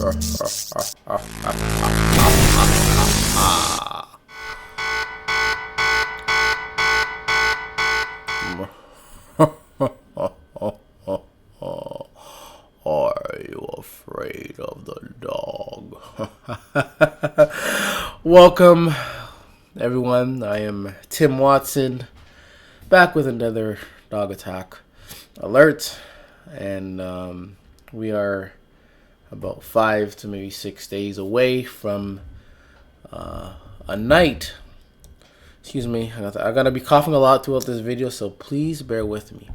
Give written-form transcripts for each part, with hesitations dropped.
Are you afraid of the dog? Welcome, everyone. I am Tim Watson, back with another dog attack alert. And we are about 5 to maybe 6 days away from a night. Excuse me, I'm gonna be coughing a lot throughout this video, so please bear with me.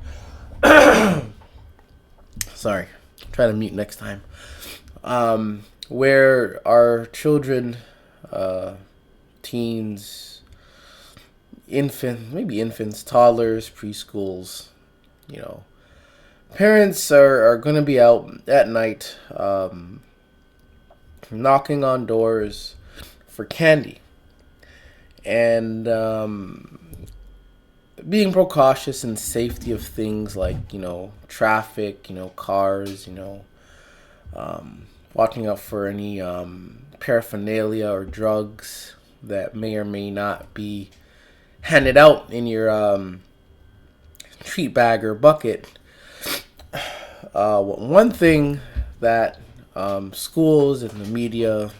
Sorry, try to mute next time. Where our children, teens, infants, toddlers, preschools, parents are gonna be out at night, knocking on doors for candy. And being precautious in safety of things like, traffic, cars, watching out for any paraphernalia or drugs that may or may not be handed out in your treat bag or bucket. One thing that schools and the media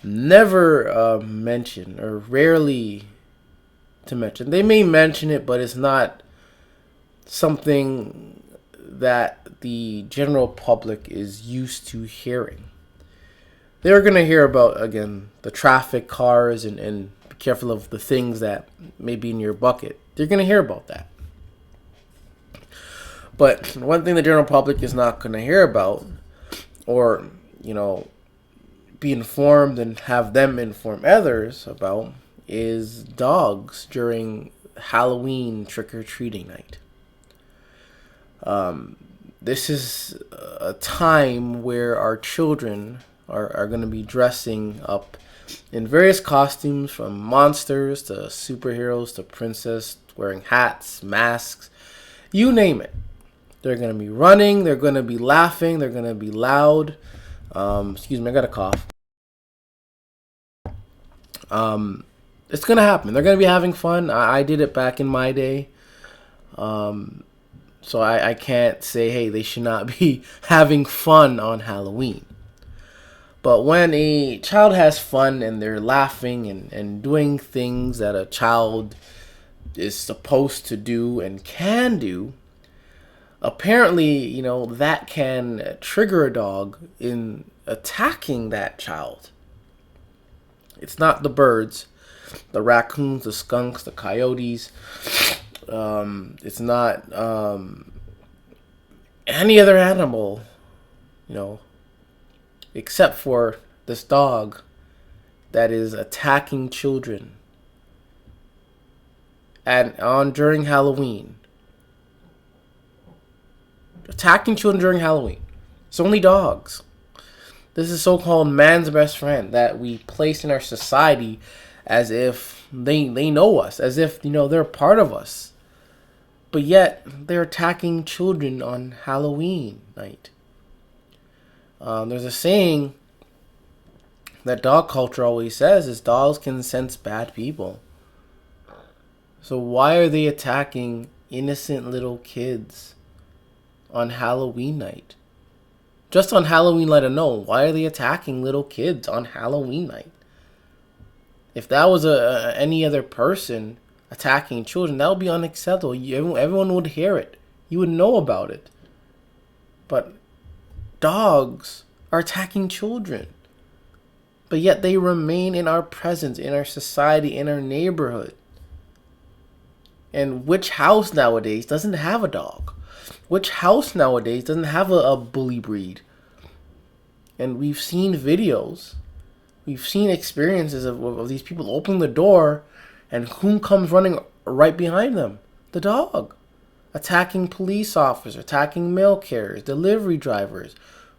never mention, or rarely to mention. They may mention it, but it's not something that the general public is used to hearing. They're going to hear about, again, the traffic, cars, and be careful of the things that may be in your bucket. They're going to hear about that. But one thing the general public is not going to hear about, or, be informed and have them inform others about, is dogs during Halloween trick-or-treating night. This is a time where our children are going to be dressing up in various costumes, from monsters to superheroes to princess, wearing hats, masks, you name it. They're going to be running, they're going to be laughing, they're going to be loud. Excuse me, I got a cough. It's going to happen. They're going to be having fun. I did it back in my day. So I can't say, hey, they should not be having fun on Halloween. But when a child has fun and they're laughing and doing things that a child is supposed to do and can do, apparently, that can trigger a dog in attacking that child. It's not the birds, the raccoons, the skunks, the coyotes. It's not any other animal, except for this dog that is attacking children during Halloween. Attacking children during Halloween. It's only dogs. This is so-called man's best friend that we place in our society as if they know us, as if, they're part of us. But yet, they're attacking children on Halloween night. There's a saying that dog culture always says is dogs can sense bad people. So why are they attacking innocent little kids on Halloween night? Just on Halloween night alone, why are they attacking little kids on Halloween night? If that was any other person attacking children, that would be unacceptable. Everyone would hear it. You would know about it. But dogs are attacking children. But yet they remain in our presence, in our society, in our neighborhood. And which house nowadays doesn't have a dog? Which house nowadays doesn't have a bully breed? And we've seen videos, we've seen experiences of these people opening the door, and whom comes running right behind them? The dog. Attacking police officers, attacking mail carriers, delivery drivers,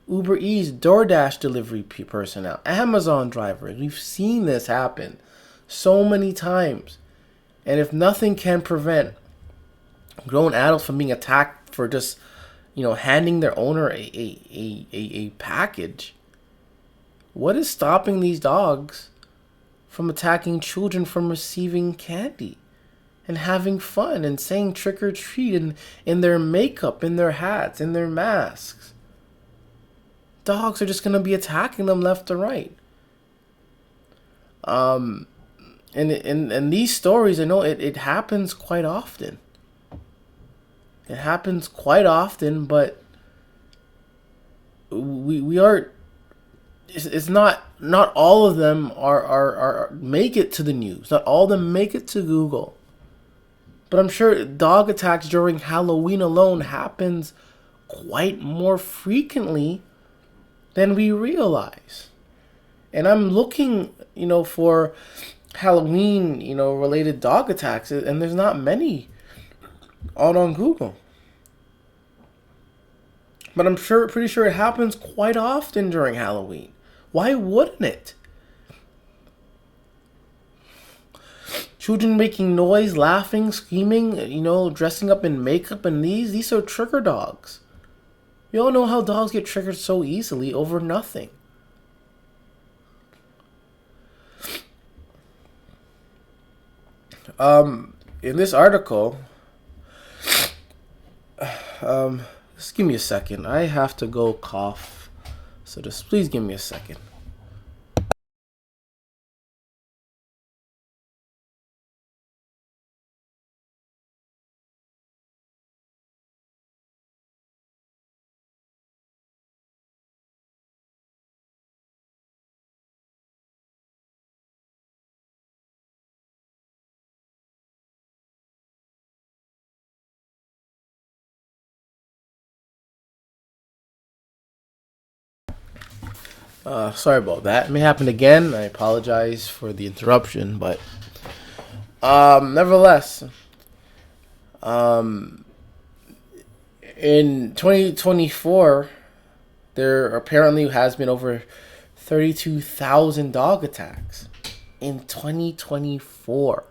Uber Eats, DoorDash delivery personnel, Amazon drivers. We've seen this happen so many times. And if nothing can prevent grown adults from being attacked for just, handing their owner a package, what is stopping these dogs from attacking children from receiving candy and having fun and saying trick or treat in their makeup, in their hats, in their masks? Dogs are just going to be attacking them left and right. And these stories, I know it happens quite often. It happens quite often, but we are. It's not all of them are make it to the news. Not all of them make it to Google. But I'm sure dog attacks during Halloween alone happens quite more frequently than we realize. And I'm looking, for Halloween, related dog attacks, and there's not many out on Google. But I'm pretty sure it happens quite often during Halloween. Why wouldn't it? Children making noise, laughing, screaming, dressing up in makeup, and these are trigger dogs. You all know how dogs get triggered so easily over nothing. In this article, just give me a second. I have to go cough. So just please give me a second. Sorry about that. It may happen again. I apologize for the interruption, but nevertheless, in 2024, there apparently has been over 32,000 dog attacks in 2024.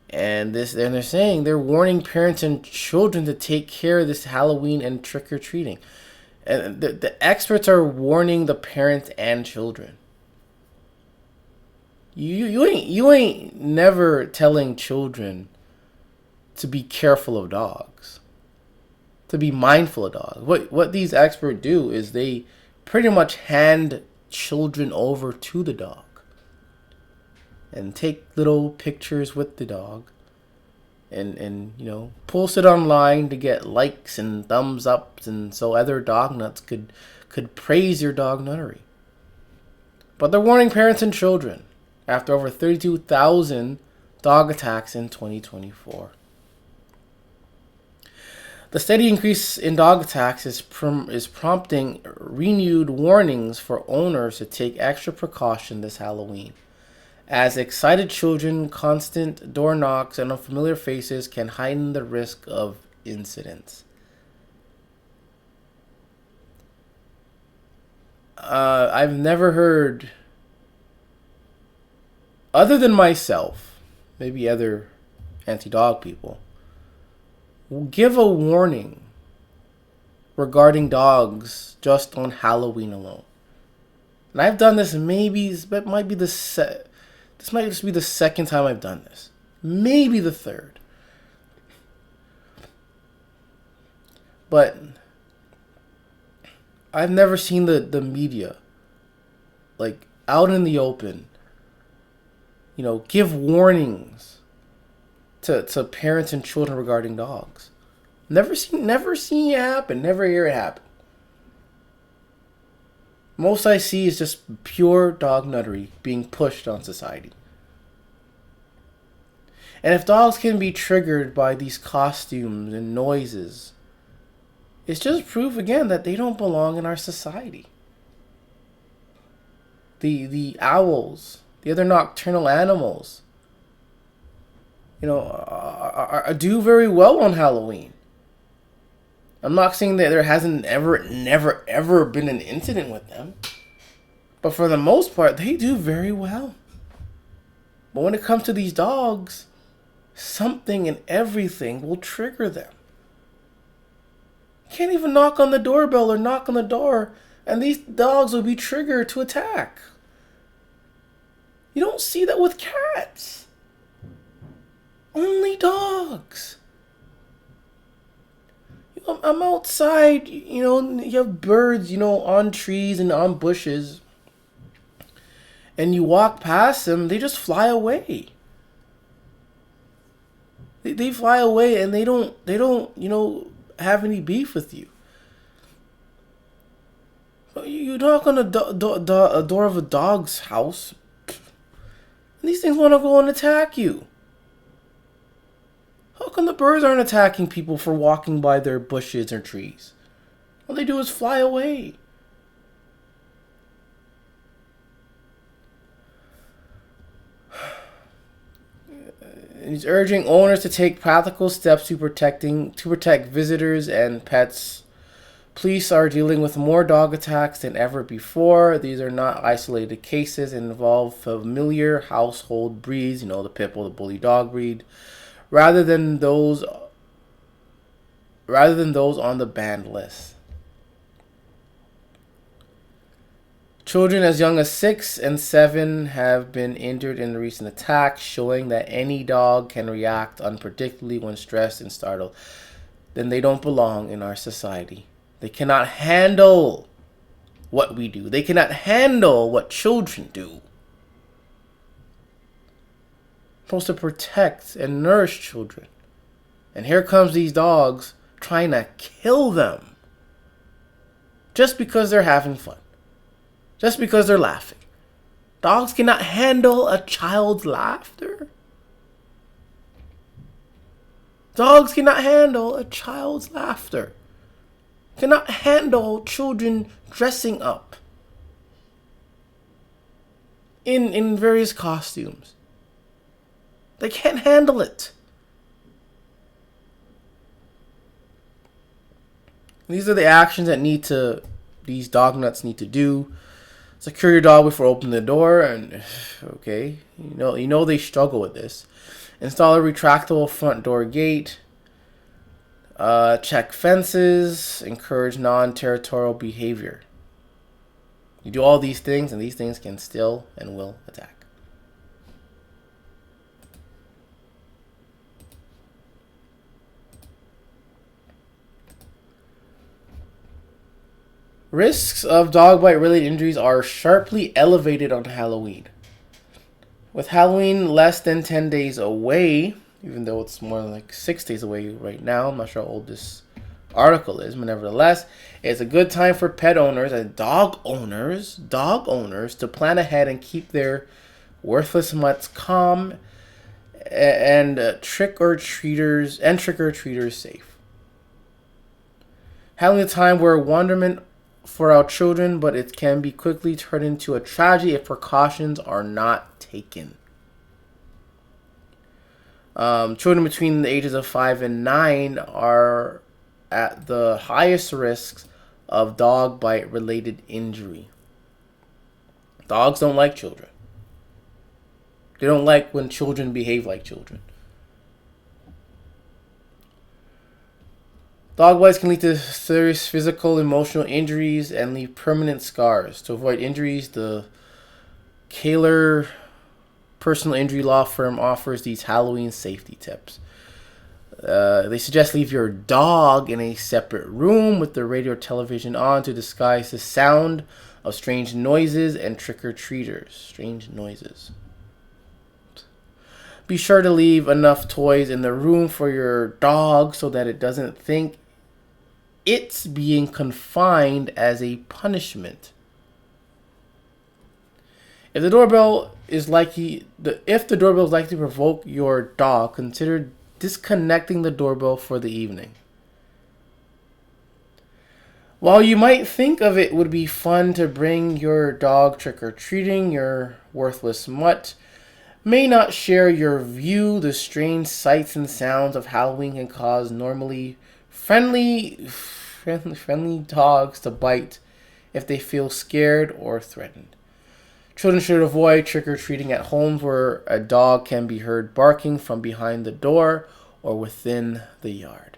And they're saying they're warning parents and children to take care of this Halloween and trick or treating. And the experts are warning the parents and children. You ain't never telling children to be careful of dogs, to be mindful of dogs. What these experts do is they pretty much hand children over to the dog and take little pictures with the dog and post it online to get likes and thumbs ups, and so other dog nuts could praise your dog nuttery. But they're warning parents and children after over 32,000 dog attacks in 2024. The steady increase in dog attacks is prompting renewed warnings for owners to take extra precaution this Halloween, as excited children, constant door knocks, and unfamiliar faces can heighten the risk of incidents. I've never heard, other than myself, maybe other anti-dog people, give a warning regarding dogs just on Halloween alone. And I've done this this might just be the second time I've done this. Maybe the third. But I've never seen the media, like, out in the open, give warnings to parents and children regarding dogs. Never seen it happen. Never hear it happen. Most I see is just pure dog nuttery being pushed on society. And if dogs can be triggered by these costumes and noises, it's just proof again that they don't belong in our society. The owls, the other nocturnal animals, do very well on Halloween. I'm not saying that there hasn't never ever been an incident with them, but for the most part, they do very well. But when it comes to these dogs, something and everything will trigger them. You can't even knock on the doorbell or knock on the door And these dogs will be triggered to attack. You don't see that with cats. Only dogs. I'm outside, you have birds, on trees and on bushes. And you walk past them, they just fly away. They fly away and they don't, have any beef with you. You knock on a door of a dog's house, and these things want to go and attack you. How come the birds aren't attacking people for walking by their bushes or trees? All they do is fly away. He's urging owners to take practical steps to protect visitors and pets. Police are dealing with more dog attacks than ever before. These are not isolated cases and involve familiar household breeds, the pit bull, the bully dog breed, rather than those on the banned list. Children as young as 6 and 7 have been injured in the recent attacks, showing that any dog can react unpredictably when stressed and startled. Then they don't belong in our society. They cannot handle what we do. They cannot handle what children do. We're supposed to protect and nourish children. And here comes these dogs trying to kill them. Just because they're having fun. Just because they're laughing. Dogs cannot handle a child's laughter. Dogs cannot handle a child's laughter. Cannot handle children dressing up in various costumes. They can't handle it. These are the actions that these dog nuts need to do. Secure your dog before opening the door, and okay, you know they struggle with this. Install a retractable front door gate. Check fences. Encourage non-territorial behavior. You do all these things, and these things can still and will attack. Risks of dog bite-related injuries are sharply elevated on Halloween. With Halloween less than 10 days away, even though it's more like 6 days away right now, I'm not sure how old this article is, but nevertheless, it's a good time for pet owners and dog owners to plan ahead and keep their worthless mutts calm and trick-or-treaters safe. Halloween is a time where wonderment for our children, but it can be quickly turned into a tragedy if precautions are not taken. Children between the ages of 5 and 9 are at the highest risks of dog bite related injury. Dogs don't like children. They don't like when children behave like children. Dog bites can lead to serious physical, emotional injuries and leave permanent scars. To avoid injuries, the Kaler personal injury law firm offers these Halloween safety tips. They suggest leave your dog in a separate room with the radio or television on to disguise the sound of strange noises and trick-or-treaters. Strange noises. Be sure to leave enough toys in the room for your dog so that it doesn't think it's being confined as a punishment. If the doorbell is likely to provoke your dog, consider disconnecting the doorbell for the evening. While you might think of it would be fun to bring your dog trick-or-treating, your worthless mutt may not share your view. The strange sights and sounds of Halloween can cause normally friendly dogs to bite if they feel scared or threatened. Children should avoid trick-or-treating at homes where a dog can be heard barking from behind the door or within the yard.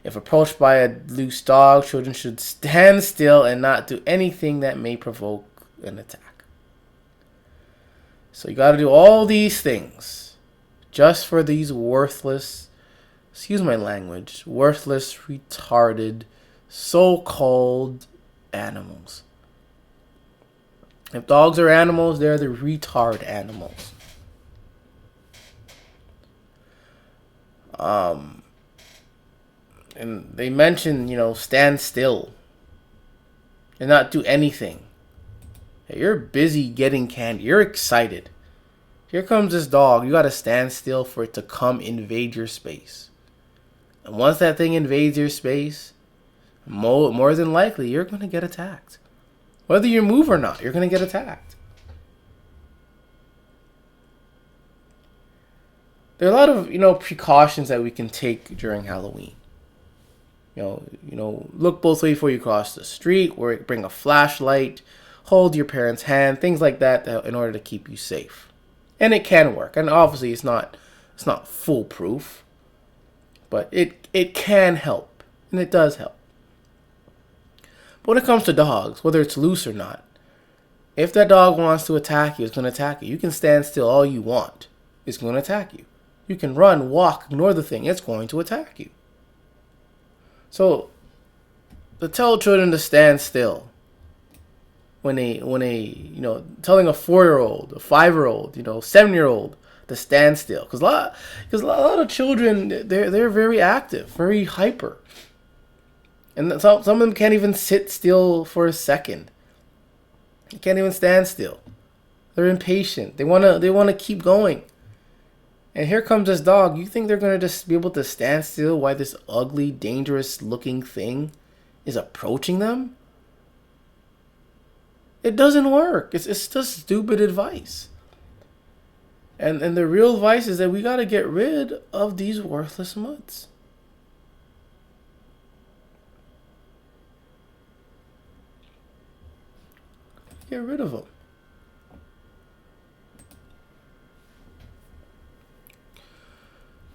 If approached by a loose dog, children should stand still and not do anything that may provoke an attack. So you got to do all these things just for these worthless, excuse my language, worthless, retarded, so-called animals. If dogs are animals, they're the retard animals. And they mention, stand still and not do anything. Hey, you're busy getting candy. You're excited. Here comes this dog. You got to stand still for it to come invade your space. And once that thing invades your space, more than likely, you're going to get attacked. Whether you move or not, you're going to get attacked. There are a lot of, precautions that we can take during Halloween. Look both ways before you cross the street, or bring a flashlight, hold your parents' hand, things like that in order to keep you safe. And it can work. And obviously it's not foolproof, but it can help, and it does help. But when it comes to dogs, whether it's loose or not, if that dog wants to attack you, it's going to attack you. You can stand still all you want. It's going to attack you. You can run, walk, ignore the thing. It's going to attack you. So, to tell children to stand still when telling a 4-year-old, a 5-year-old, 7-year-old to stand still, because a lot of children, they're very active, very hyper, and some of them can't even sit still for a second. They can't even stand still. They're impatient. They wanna keep going. And here comes this dog. You think they're going to just be able to stand still while this ugly, dangerous-looking thing is approaching them? It doesn't work. It's just stupid advice. And the real advice is that we got to get rid of these worthless mutts. Get rid of them.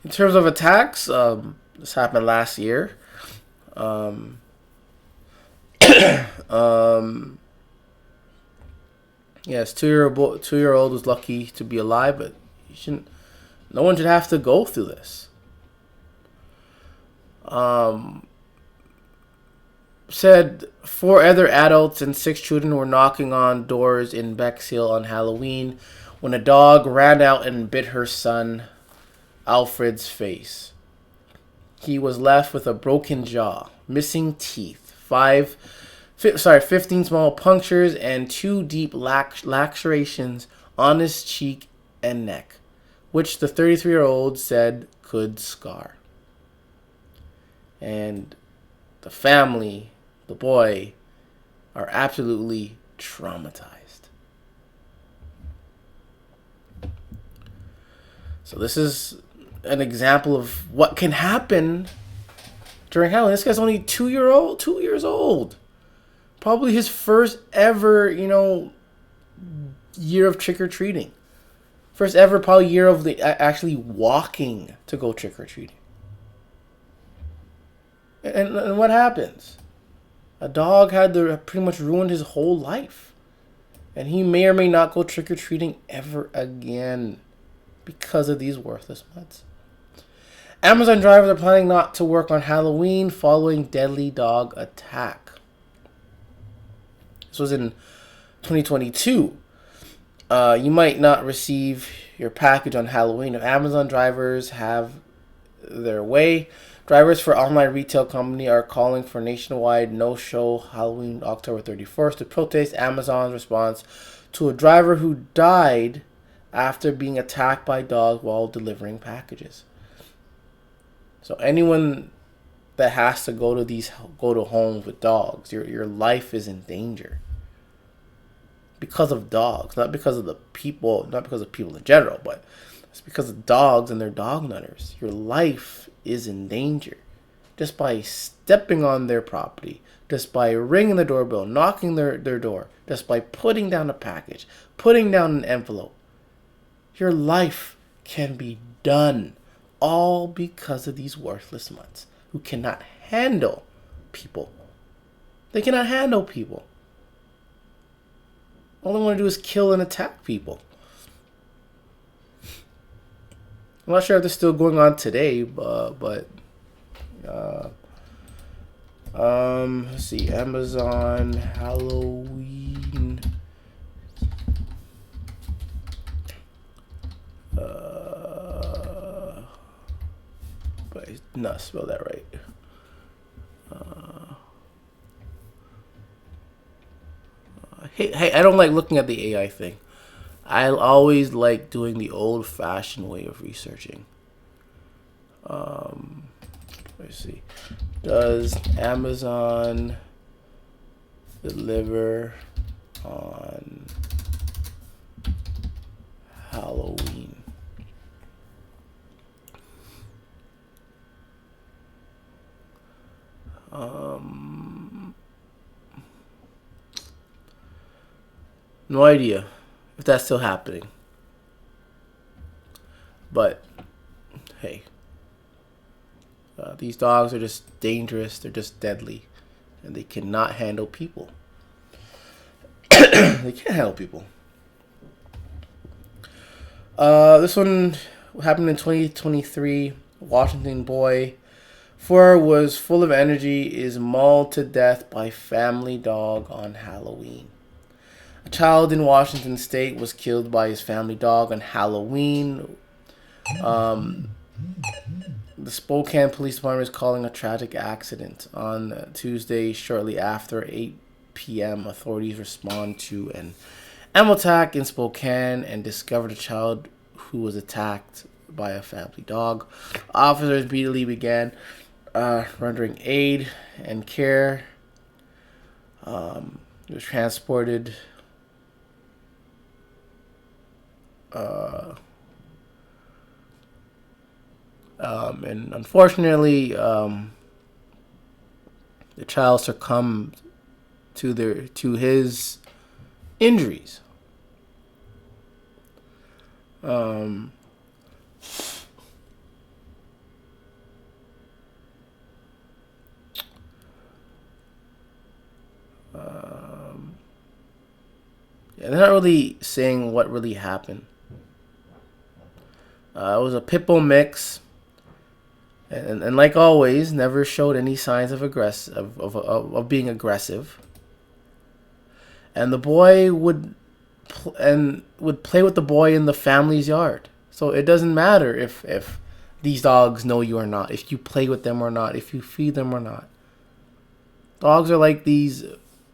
In terms of attacks, this happened last year. Yes, 2-year-old was lucky to be alive, but no one should have to go through this. Said 4 other adults and 6 children were knocking on doors in Bexhill on Halloween when a dog ran out and bit her son Alfred's face. He was left with a broken jaw, missing teeth, 15 small punctures, and 2 deep lacerations on his cheek and neck, which the 33-year-old said could scar. And the family, the boy, are absolutely traumatized. So this is an example of what can happen during Halloween. This guy's only 2 years old. Probably his first ever, year of trick-or-treating. First ever probably year of actually walking to go trick-or-treating. And what happens? A dog had pretty much ruined his whole life. And he may or may not go trick-or-treating ever again because of these worthless mutts. Amazon drivers are planning not to work on Halloween following deadly dog attack. This was in 2022. You might not receive your package on Halloween if Amazon drivers have their way. Drivers for online retail company are calling for nationwide no-show Halloween October 31st to protest Amazon's response to a driver who died after being attacked by dogs while delivering packages. So anyone that has to go to homes with dogs, your life is in danger. Because of dogs, not because of the people, not because of people in general, but it's because of dogs and their dog nutters. Your life is in danger just by stepping on their property, just by ringing the doorbell, knocking their door, just by putting down a package, putting down an envelope. Your life can be done all because of these worthless mutts who cannot handle people. They cannot handle people. All they want to do is kill and attack people. I'm not sure if this is still going on today, but let's see, Amazon Halloween. But I not spell that right. Hey, I don't like looking at the AI thing. I always like doing the old-fashioned way of researching. Let's see. Does Amazon deliver on Halloween? No idea if that's still happening. But hey, these dogs are just dangerous. They're just deadly, and they cannot handle people. They can't handle people. This one happened in 2023. Washington boy, 4, was full of energy, is mauled to death by family dog on Halloween. A child in Washington State was killed by his family dog on Halloween. The Spokane Police Department is calling a tragic accident. On Tuesday, shortly after 8 p.m., authorities respond to an animal attack in Spokane and discovered a child who was attacked by a family dog. Officers immediately began rendering aid and care. It was transported and unfortunately, the child succumbed to his injuries. Yeah, they're not really saying what really happened. It was a pit bull mix, and like always, never showed any signs of being aggressive. And the boy would play with the boy in the family's yard. So it doesn't matter if these dogs know you or not, if you play with them or not, if you feed them or not. Dogs are like these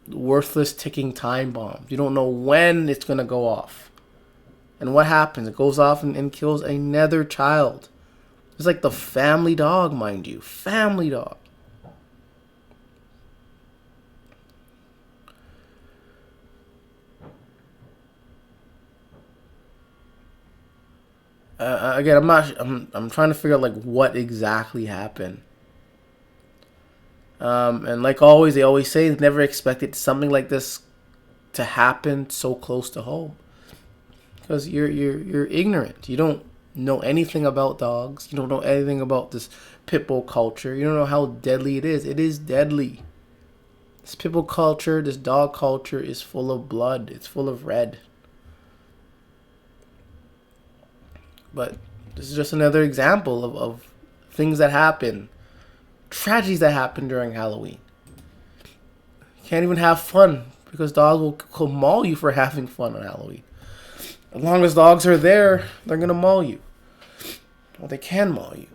worthless ticking time bombs. You don't know when it's gonna go off. And what happens? It goes off and kills another child. It's like the family dog, mind you. Family dog. Again, I'm trying to figure out like what exactly happened. And like always, they always say they never expected something like this to happen so close to home. Because you're ignorant. You don't know anything about dogs. You don't know anything about this pit bull culture. You don't know how deadly it is. It is deadly. This pit bull culture, this dog culture is full of blood. It's full of red. But this is just another example of things that happen. Tragedies that happen during Halloween. You can't even have fun because dogs will maul you for having fun on Halloween. As long as dogs are there, they're going to maul you. Well, they can maul you.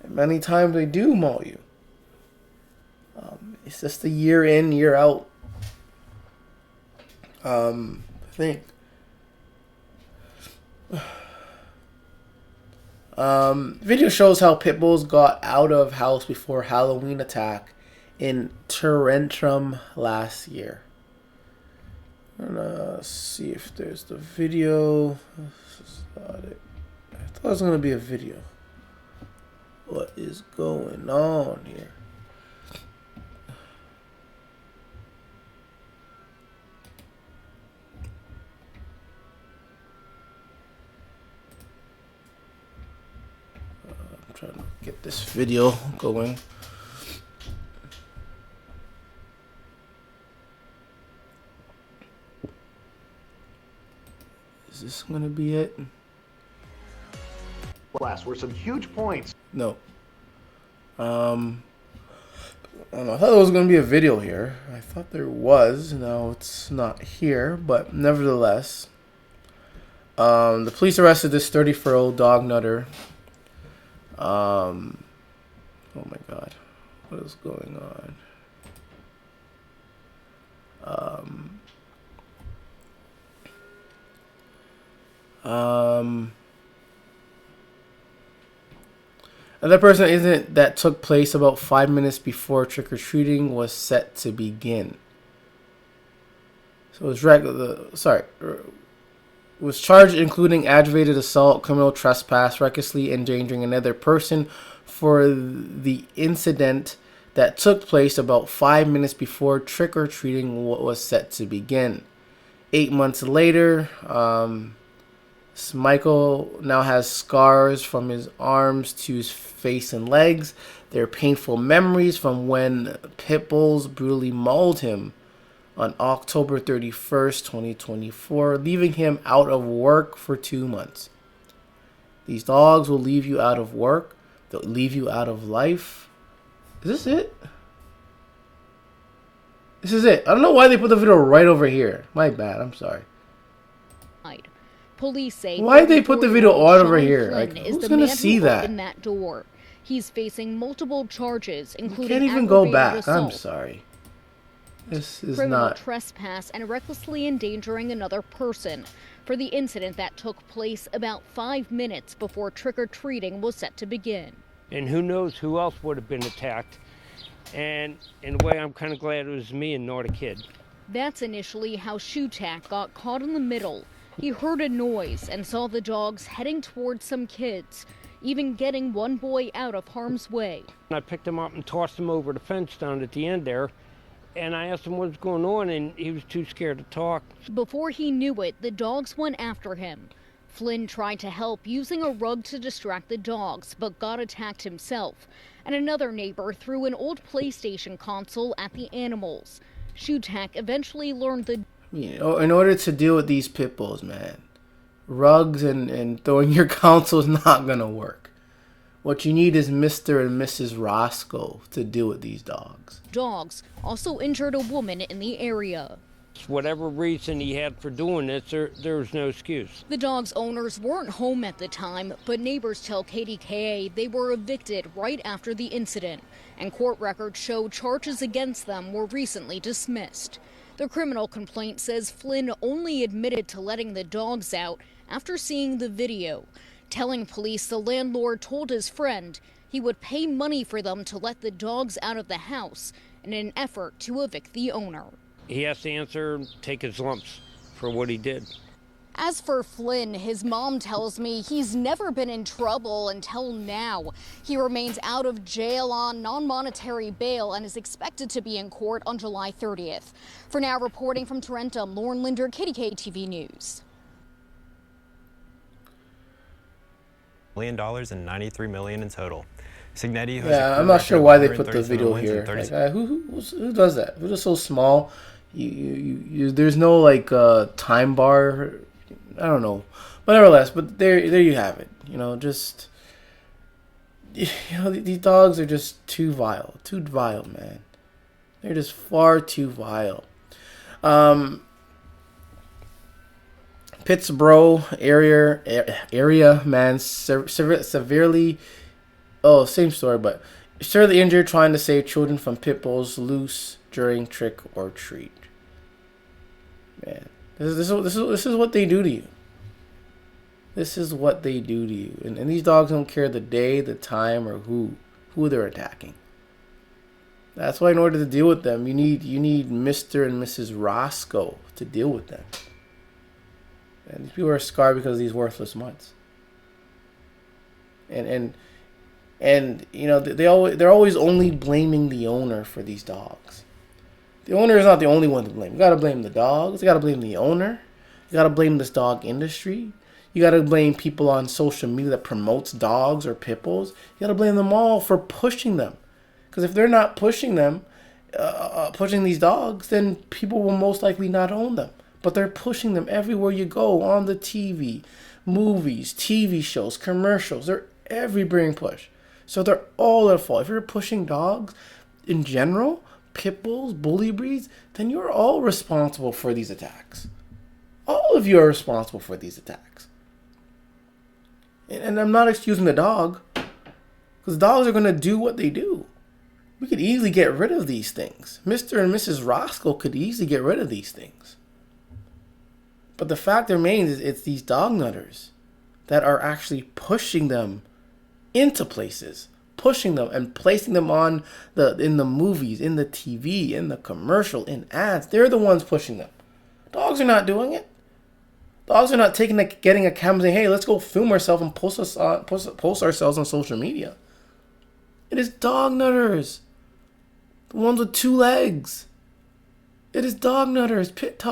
And many times they do maul you. It's just a year in, year out thing. Video shows how pit bulls got out of house before Halloween attack in Tarentum last year. I'm gonna see if there's the video. I thought it was gonna be a video. What is going on here? I'm trying to get this video going. gonna be it. Last were some huge points. No. I don't know. I thought there was gonna be a video here. I thought there was. No, it's not here. But nevertheless, the police arrested this 34-year-old dog nutter. Oh my God, what is going on? Another person incident that took place about 5 minutes before trick-or-treating was set to begin. So it was charged including aggravated assault, criminal trespass, recklessly endangering another person for the incident that took place about 5 minutes before trick-or-treating was set to begin. 8 months later, Michael now has scars from his arms to his face and legs. They're painful memories from when pit bulls brutally mauled him on October 31st, 2024, leaving him out of work for 2 months. These dogs will leave you out of work. They'll leave you out of life. Is this it? This is it. I don't know why they put the video right over here. My bad. I'm sorry. Police say why did they put the video all over here? Like, who's gonna see that? In that door. He's facing multiple charges, including you can't even go back. Assault, I'm sorry. This is criminal not trespass and recklessly endangering another person for the incident that took place about 5 minutes before trick-or-treating was set to begin. And who knows who else would have been attacked. And in a way, I'm kind of glad it was me and not a kid. That's initially how Shutak got caught in the middle. He heard a noise and saw the dogs heading towards some kids, even getting one boy out of harm's way. I picked him up and tossed him over the fence down at the end there, and I asked him what's going on, and he was too scared to talk. Before he knew it, the dogs went after him. Flynn tried to help using a rug to distract the dogs, but got attacked himself. And another neighbor threw an old PlayStation console at the animals. Shutak eventually learned the... in order to deal with these pit bulls, man, rugs and throwing your console is not gonna work. What you need is Mr. and Mrs. Roscoe to deal with these dogs. Dogs also injured a woman in the area. Whatever reason he had for doing this, there was no excuse. The dog's owners weren't home at the time, but neighbors tell KDKA they were evicted right after the incident, and court records show charges against them were recently dismissed. The criminal complaint says Flynn only admitted to letting the dogs out after seeing the video, telling police the landlord told his friend he would pay money for them to let the dogs out of the house in an effort to evict the owner. He has to answer, take his lumps for what he did. As for Flynn, his mom tells me he's never been in trouble until now. He remains out of jail on non-monetary bail and is expected to be in court on July 30th. For now, reporting from Tarentum, Lauren Linder, KDK TV News. $1 million and $93 million in total. Signetti, I'm not sure why they put the video here. Like, who does that? It's just so small. There's no like time bar. I don't know, but nevertheless, but there you have it. These dogs are just too vile, man. They're just far too vile. Pittsburgh area man severely. Oh, same story, but severely injured trying to save children from pit bulls loose during trick or treat. Man, this is what they do to you. This is what they do to you, and these dogs don't care the day, the time, or who they're attacking. That's why in order to deal with them, you need Mr. and Mrs. Roscoe to deal with them. And these people are scarred because of these worthless mutts. And they're always only blaming the owner for these dogs. The owner is not the only one to blame. You gotta blame the dogs. You gotta blame the owner. You gotta blame this dog industry. You gotta blame people on social media that promotes dogs or pit bulls. You gotta blame them all for pushing them. Because if they're not pushing them, pushing these dogs, then people will most likely not own them. but they're pushing them everywhere you go, on the TV, movies, TV shows, commercials. They're everywhere being pushed. So they're all at fault. If you're pushing dogs in general, pit bulls, bully breeds, then you're all responsible for these attacks. All of you are responsible for these attacks. And I'm not excusing the dog, because dogs are going to do what they do. We could easily get rid of these things. Mr. and Mrs. Roscoe could easily get rid of these things. But the fact remains is it's these dog nutters that are actually pushing them into places, pushing them and placing them in the movies, in the TV, in the commercial, in ads. They're the ones pushing them. Dogs are not doing it. Dogs are not getting a camera and saying, hey, let's go film ourselves and post ourselves on social media. It is dog nutters. The ones with 2 legs. It is dog nutters, pit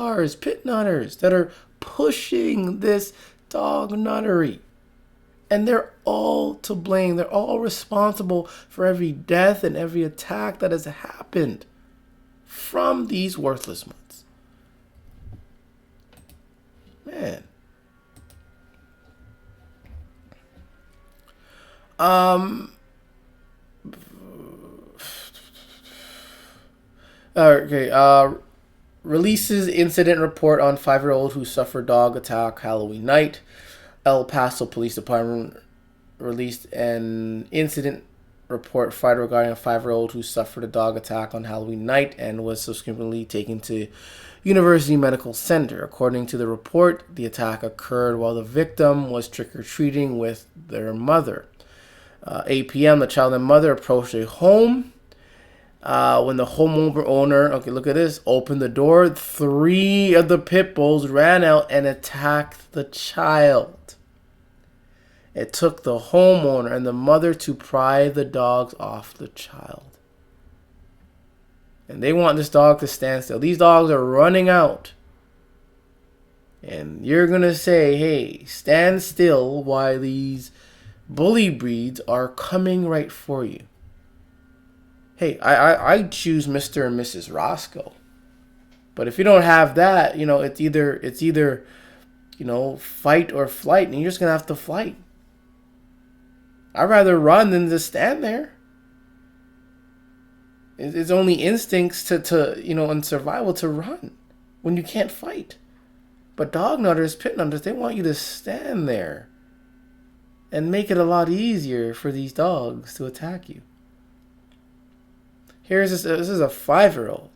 nutters that are pushing this dog nuttery. And they're all to blame. They're all responsible for every death and every attack that has happened from these worthless mutts. Man. Okay. Releases incident report on 5-year-old who suffered dog attack Halloween night. El Paso Police Department released an incident report Friday regarding a 5-year-old who suffered a dog attack on Halloween night and was subsequently taken to University Medical Center. According to the report, the attack occurred while the victim was trick-or-treating with their mother. 8 p.m., the child and mother approached a home. When the homeowner, okay, look at this, opened the door, 3 of the pit bulls ran out and attacked the child. It took the homeowner and the mother to pry the dogs off the child. And they want this dog to stand still. These dogs are running out. And you're going to say, hey, stand still while these bully breeds are coming right for you. Hey, I choose Mr. and Mrs. Roscoe. But if you don't have that, it's either fight or flight, and you're just going to have to fight. I'd rather run than just stand there. It's only instincts to in survival to run when you can't fight. But dog nutters, pit nutters, they want you to stand there and make it a lot easier for these dogs to attack you. This is a 5-year-old.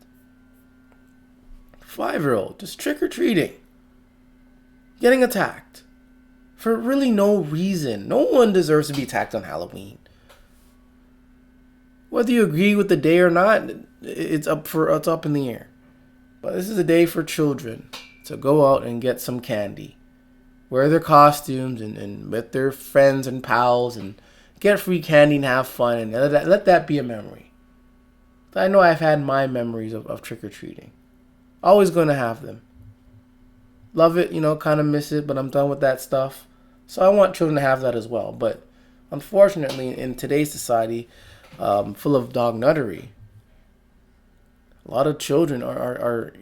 5-year-old, just trick-or-treating. Getting attacked. For really no reason. No one deserves to be attacked on Halloween. Whether you agree with the day or not, it's up in the air. But this is a day for children to go out and get some candy. Wear their costumes and with their friends and pals and get free candy and have fun. And let that be a memory. I know I've had my memories of trick-or-treating. Always going to have them. Love it, kind of miss it, but I'm done with that stuff. So I want children to have that as well. But unfortunately, in today's society, full of dog nuttery, a lot of children are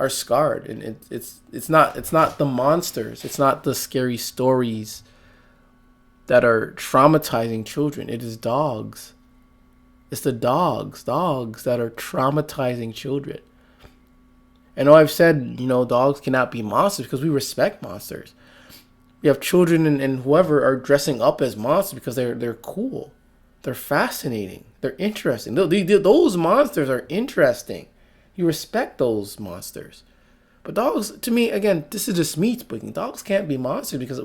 scarred. And it's not the monsters. It's not the scary stories that are traumatizing children. It is dogs. It's the dogs that are traumatizing children. I know I've said, dogs cannot be monsters because we respect monsters. We have children and whoever are dressing up as monsters because they're cool. They're fascinating. They're interesting. Those monsters are interesting. You respect those monsters. But dogs, to me, again, this is just me speaking. Dogs can't be monsters because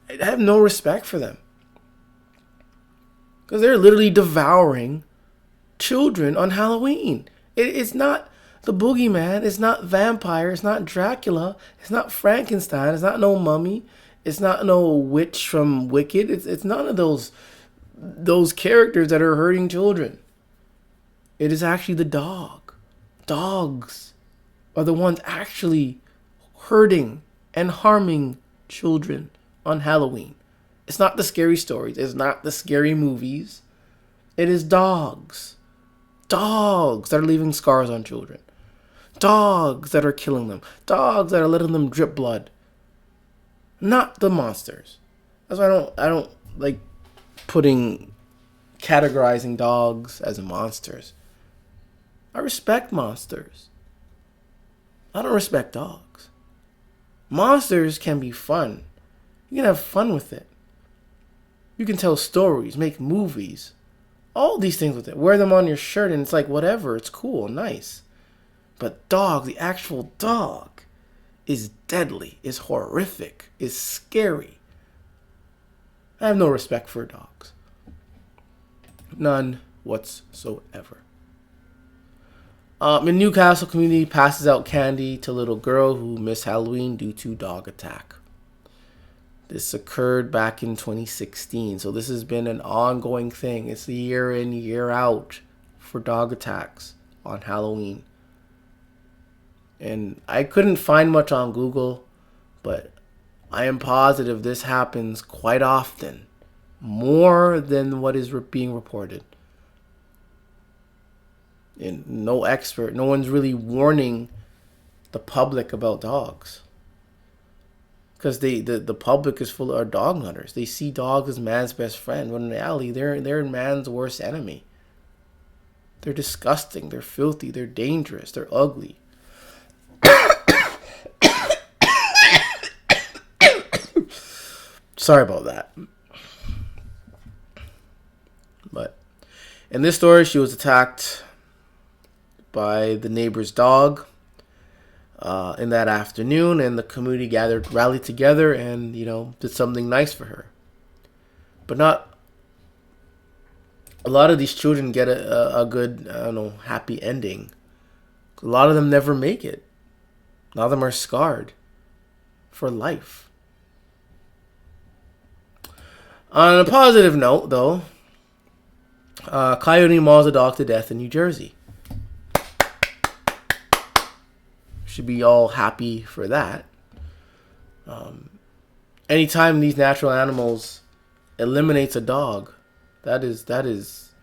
I have no respect for them. Because they're literally devouring children on Halloween. It's not the boogeyman. It's not vampire. It's not Dracula. It's not Frankenstein. It's not no mummy. It's not no witch from Wicked. It's none of those characters that are hurting children. It is actually the dog. Dogs are the ones actually hurting and harming children on Halloween. It's not the scary stories. It's not the scary movies. It is dogs. Dogs that are leaving scars on children. dogs that are killing them. Dogs that are letting them drip blood. Not the monsters. That's why I don't like categorizing dogs as monsters. I respect monsters. I don't respect dogs. Monsters can be fun. You can have fun with it. You can tell stories, make movies, all these things with it. Wear them on your shirt and it's like whatever, it's cool, nice. But dog, the actual dog, is deadly, is horrific, is scary. I have no respect for dogs. None whatsoever. In Newcastle, community passes out candy to little girl who missed Halloween due to dog attack. This occurred back in 2016, so this has been an ongoing thing. It's a year in, year out for dog attacks on Halloween. And I couldn't find much on Google, but I am positive this happens quite often, more than what is being reported. And no one's really warning the public about dogs. Because the public is full of dog hunters. They see dogs as man's best friend, when in reality, they're man's worst enemy. They're disgusting, they're filthy, they're dangerous, they're ugly. Sorry about that. But in this story, she was attacked by the neighbor's dog in that afternoon, and the community rallied together and, did something nice for her. But not a lot of these children get a good, happy ending. A lot of them never make it. A lot of them are scarred for life. On a positive note, though, coyote mauls a dog to death in New Jersey. Should be all happy for that. Anytime these natural animals eliminates a dog, that is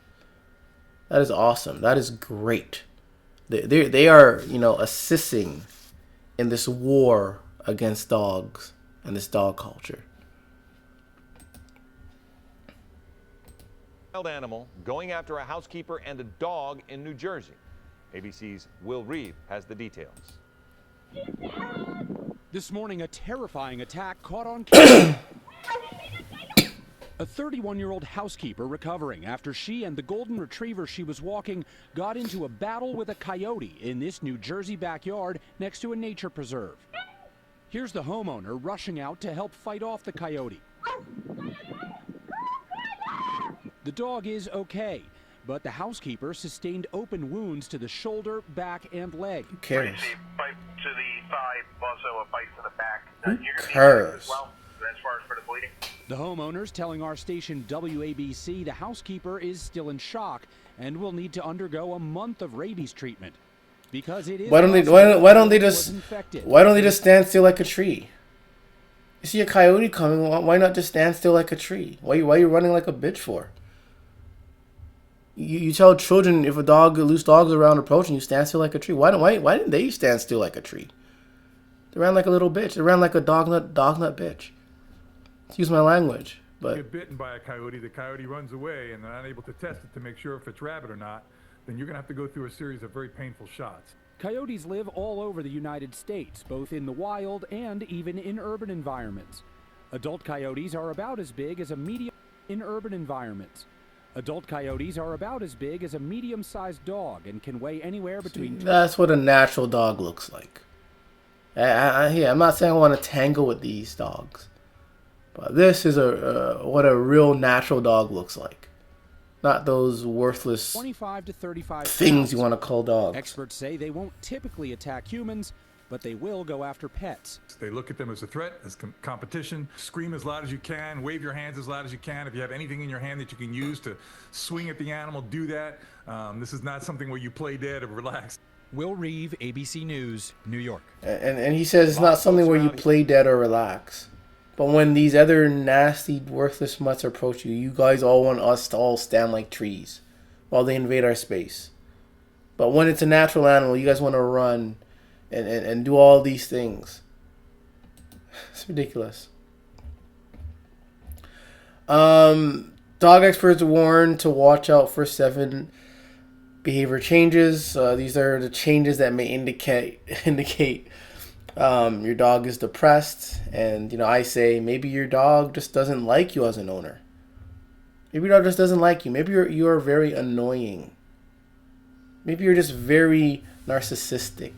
awesome. That is great. They are assisting in this war against dogs and this dog culture. Wild animal going after a housekeeper and a dog in New Jersey. ABC's Will Reeve has the details. This morning, a terrifying attack caught on camera. A 31-year-old housekeeper recovering after she and the golden retriever she was walking got into a battle with a coyote in this New Jersey backyard next to a nature preserve. Here's the homeowner rushing out to help fight off the coyote. The dog is okay, but the housekeeper sustained open wounds to the shoulder, back, and leg. Who cares? Bite to the thigh, also a bite to the back. Who cares? Well, as far as for the bleeding. The homeowners telling our station WABC the housekeeper is still in shock and will need to undergo a month of rabies treatment because it is. Why don't they just stand still like a tree? You see a coyote coming, why not just stand still like a tree? Why are you running like a bitch for? You tell children if loose dogs around approaching you, stand still like a tree. Why didn't they stand still like a tree? They ran like a little bitch. They ran like a dog nut bitch. Excuse my language, but get bitten by a coyote, the coyote runs away, and they're not able to test it to make sure if it's rabbit or not, then you're gonna have to go through a series of very painful shots. Coyotes live all over the United States, both in the wild and even in urban environments. Adult coyotes are about as big as a medium in urban environments. Adult coyotes are about as big as a medium-sized dog and can weigh anywhere between... That's what a natural dog looks like. I'm not saying I want to tangle with these dogs. But this is what a real natural dog looks like. Not those worthless 25 to 35 things pounds. you want to call dogs. Experts say they won't typically attack humans, but they will go after pets. They look at them as a threat, as competition. Scream as loud as you can, wave your hands as loud as you can. If you have anything in your hand that you can use to swing at the animal, do that. This is not something where you play dead or relax. Will Reeve, ABC News, New York. And he says it's not something where you play dead or relax. But when these other nasty, worthless mutts approach you, you guys all want us to all stand like trees while they invade our space. But when it's a natural animal, you guys want to run and do all these things. It's ridiculous. Dog experts warn to watch out for 7 behavior changes. These are the changes that may indicate your dog is depressed. And I say maybe your dog just doesn't like you as an owner. Maybe your dog just doesn't like you. Maybe you are very annoying. Maybe you're just very narcissistic.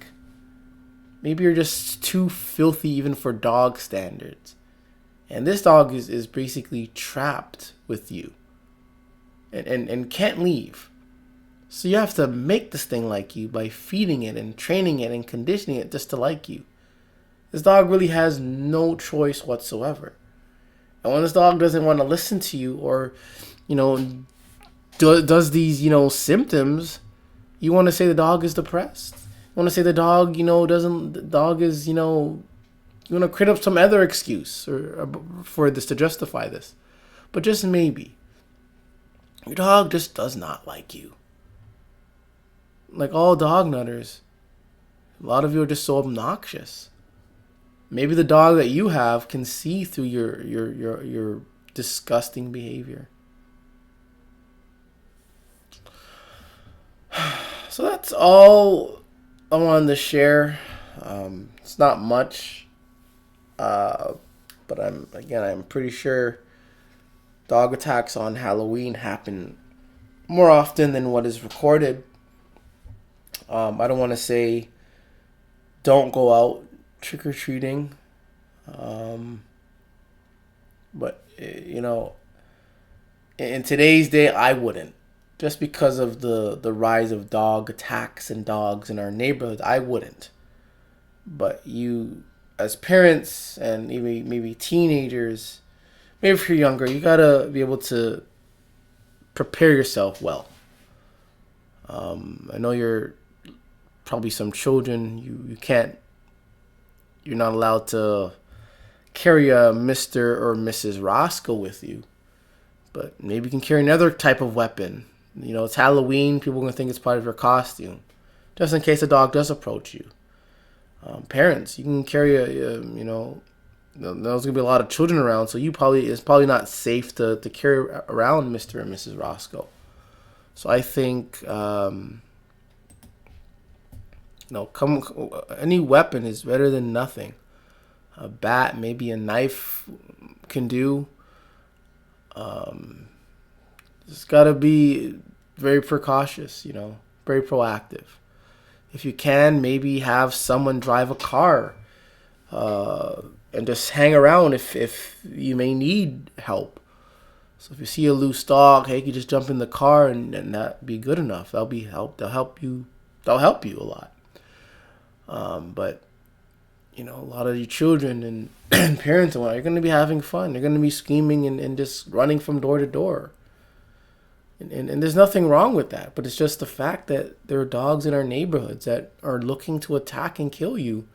Maybe you're just too filthy even for dog standards. And this dog is basically trapped with you and can't leave. So you have to make this thing like you by feeding it and training it and conditioning it just to like you. This dog really has no choice whatsoever. And when this dog doesn't want to listen to you or, does these, symptoms, you want to say the dog is depressed. You want to say the dog, the dog is, you want to create up some other excuse or for this to justify this. But just maybe, your dog just does not like you. Like all dog nutters, a lot of you are just so obnoxious. Maybe the dog that you have can see through your disgusting behavior. So that's all I wanted to share. It's not much, but I'm pretty sure dog attacks on Halloween happen more often than what is recorded. I don't want to say don't go out trick-or-treating, but in today's day I wouldn't, just because of the rise of dog attacks and dogs in our neighborhood. I wouldn't. But you, as parents and even maybe teenagers, maybe if you're younger, you gotta be able to prepare yourself well. I know you're probably some children. You're not allowed to carry a Mr. or Mrs. Roscoe with you, but maybe you can carry another type of weapon. It's Halloween. People are going to think it's part of your costume, just in case a dog does approach you. Parents, you can carry there's going to be a lot of children around, so it's probably not safe to carry around Mr. and Mrs. Roscoe. So I think, any weapon is better than nothing. A bat, maybe a knife can do. Just gotta be very precautious, very proactive. If you can, maybe have someone drive a car, and just hang around if you may need help. So if you see a loose dog, hey, you can just jump in the car and that be good enough. That'll help you a lot. But a lot of you children and parents and are going to be having fun. They're going to be screaming and just running from door to door. And there's nothing wrong with that, but it's just the fact that there are dogs in our neighborhoods that are looking to attack and kill you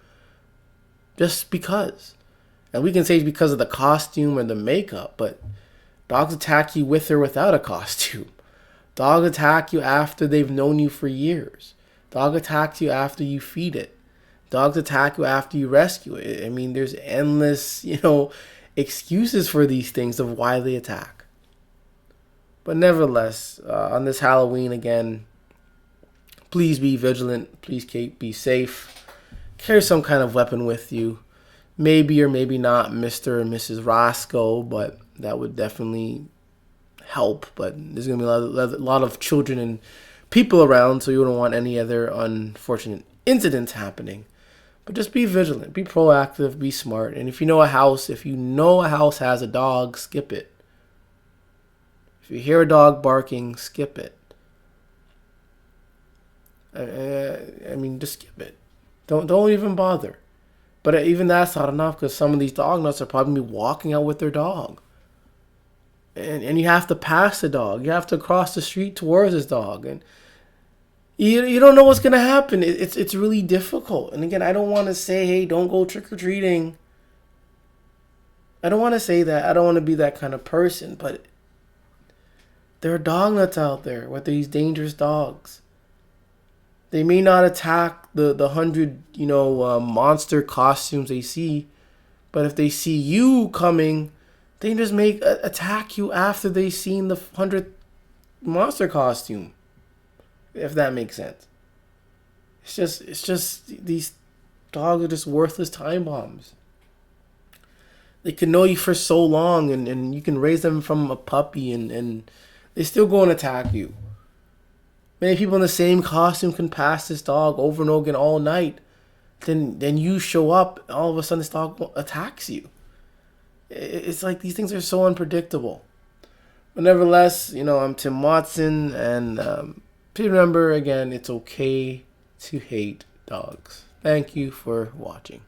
just because. And we can say it's because of the costume or the makeup, but dogs attack you with or without a costume. Dogs attack you after they've known you for years. Dog attacks you after you feed it. Dogs attack you after you rescue it. I mean, there's endless, excuses for these things of why they attack. But nevertheless, on this Halloween again, please be vigilant. Please be safe. Carry some kind of weapon with you. Maybe or maybe not Mr. or Mrs. Roscoe, but that would definitely help. But there's going to be a lot of children and people around, so you don't want any other unfortunate incidents happening. But just be vigilant, be proactive, be smart. And if you know a house has a dog, skip it. If you hear a dog barking, skip it. Just skip it. Don't even bother. But even that's not enough, because some of these dog nuts are probably going to be walking out with their dog. And you have to pass the dog. You have to cross the street towards this dog. And you don't know what's going to happen. It's really difficult. And again, I don't want to say, hey, don't go trick-or-treating. I don't want to say that. I don't want to be that kind of person. But there are dog nuts out there with these dangerous dogs. They may not attack the 100, monster costumes they see. But if they see you coming, they just attack you after they seen the 100th monster costume. If that makes sense. It's just these dogs are just worthless time bombs. They can know you for so long, and you can raise them from a puppy, and they still go and attack you. Many people in the same costume can pass this dog over and over again all night. Then you show up, all of a sudden this dog attacks you. It's like these things are so unpredictable. But nevertheless, I'm Tim Watson, and please remember, again, it's okay to hate dogs. Thank you for watching.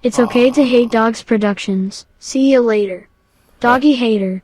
It's okay to hate dogs productions. See you later. Doggy hater.